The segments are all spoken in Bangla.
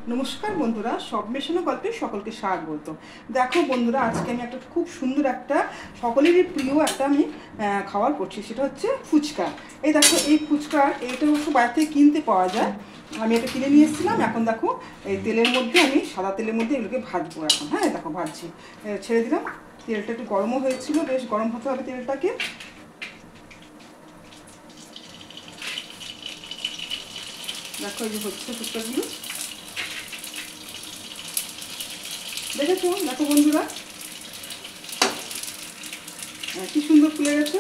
নমস্কার বন্ধুরা, সব মেশানো গল্পে সকলকে স্বাগত। দেখো বন্ধুরা, আজকে আমি একটা খুব সুন্দর একটা সকলেরই প্রিয় একটা আমি খাবার করছি, সেটা হচ্ছে ফুচকা। এই দেখো, এই ফুচকা এটা অবশ্য বাইরে থেকে কিনতে পাওয়া যায়। আমি এটা কিনে নিয়ে এসেছিলাম। এখন দেখো এই তেলের মধ্যে আমি সাদা তেলের মধ্যে এগুলোকে ভাজবো এখন। হ্যাঁ দেখো ভাজছি, ছেড়ে দিলাম। তেলটা একটু গরমও হয়েছিল, বেশ গরম হতে হবে তেলটাকে। দেখো এই যে হচ্ছে ফুচকাগুলো, দেখেছো? দেখো বন্ধুরা, কি সুন্দর ফুলে গেছে,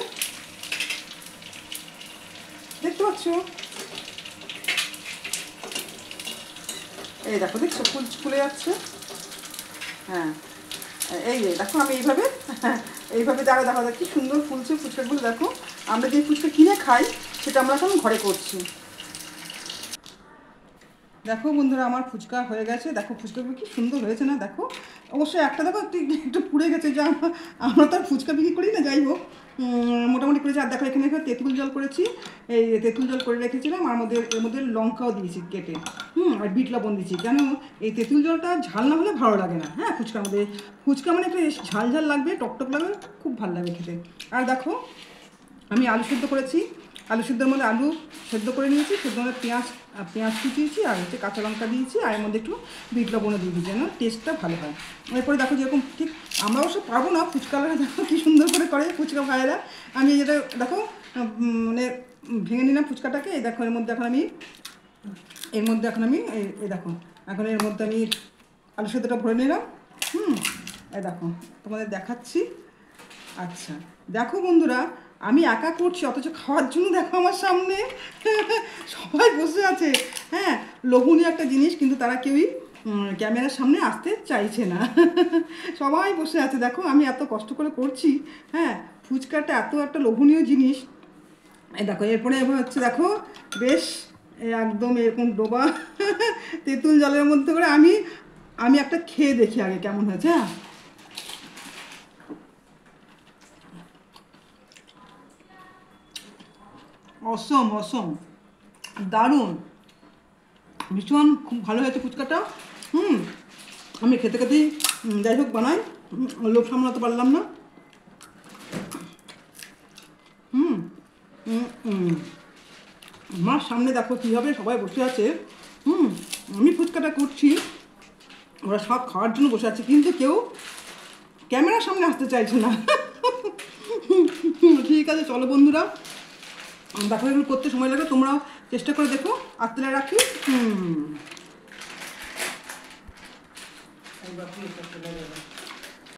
দেখতে পাচ্ছ? এই দেখো, দেখছো ফুলে যাচ্ছে। হ্যাঁ, এই দেখো আমি এইভাবে এইভাবে দেখো দেখো কি সুন্দর ফুলছে ফুচকাগুলো। দেখো, আমরা যে ফুচকা কিনে খাই সেটা আমরা এখন ঘরে করছি। দেখো বন্ধুরা, আমার ফুচকা হয়ে গেছে। দেখো ফুচকাগুলো কি সুন্দর হয়েছে না? দেখো, অবশ্যই একটা দেখো একটু একটু পুড়ে গেছে, যা আমরা তো আর ফুচকা বিক্রি করি না, যাই হোক মোটামুটি করেছি। আর দেখো এখানে তেঁতুল জল করেছি, এই তেঁতুল জল করে রেখেছিলাম। আর এর মধ্যে লঙ্কাও দিয়েছি কেটে, আর বিট লবণ দিয়েছি। কেন, এই তেঁতুল জলটা ঝাল না হলে ভালো লাগে না। হ্যাঁ, ফুচকার মধ্যে ফুচকা মানে একটু ঝাল ঝাল লাগবে, টকটক লাগবে, খুব ভালো লাগে খেতে। আর দেখো আমি আলু সেদ্ধ করেছি, আলু সেদ্ধর মধ্যে আলু সেদ্ধ করে নিয়েছি, সেদ্ধ মধ্যে পেঁয়াজ কুচিয়েছি, আর হচ্ছে কাঁচা লঙ্কা দিয়েছি, আর এর মধ্যে একটু বিট লবণও দিয়ে দিয়েছি, যেন টেস্টটা ভালো হয়। এরপরে দেখো যেরকম ঠিক আমরা অবশ্য পারবো না, ফুচকাওয়ালা দেখো কী সুন্দর করে ফুচকা ভাইয়েরা। আমি যেটা দেখো মানে ভেঙে নিলাম ফুচকাটাকে। এই দেখো এর মধ্যে এখন আমি এই দেখো এখন এর মধ্যে আমি আলু সেদ্ধটা ভরে নিলাম। এই দেখো তোমাদের দেখাচ্ছি। আচ্ছা, দেখো বন্ধুরা, আমি একা করছি অথচ খাওয়ার জন্য দেখো আমার সামনে সবাই বসে আছে। হ্যাঁ, লোভনীয় একটা জিনিস, কিন্তু তারা কেউই ক্যামেরার সামনে আসতে চাইছে না সবাই বসে আছে। দেখো আমি এত কষ্ট করে করছি। হ্যাঁ, ফুচকাটা এত একটা লোভনীয় জিনিস। এই দেখো এরপরে এবার হচ্ছে দেখো বেশ একদম এরকম ডোবা তেঁতুল জলের মধ্যে করে আমি আমি একটা খেয়ে দেখি আগে কেমন হয়েছে। হ্যাঁ, অসম অসম, দারুণ, ভীষণ খুব ভালো হয়েছে ফুচকাটা। আমি খেতে খেতেই যাই হোক বানাই, লোভ সামলাতে পারলাম না। হুম আমার সামনে দেখো কীভাবে সবাই বসে আছে। আমি ফুচকাটা করছি, ওরা সব খাওয়ার জন্য বসে আছে, কিন্তু কেউ ক্যামেরার সামনে আসতে চাইছে না ঠিক আছে, চলো বন্ধুরা, দেখো এগুলো করতে সময় লাগে, তোমরাও চেষ্টা করে দেখো। আত্মীয় রাখি। হুম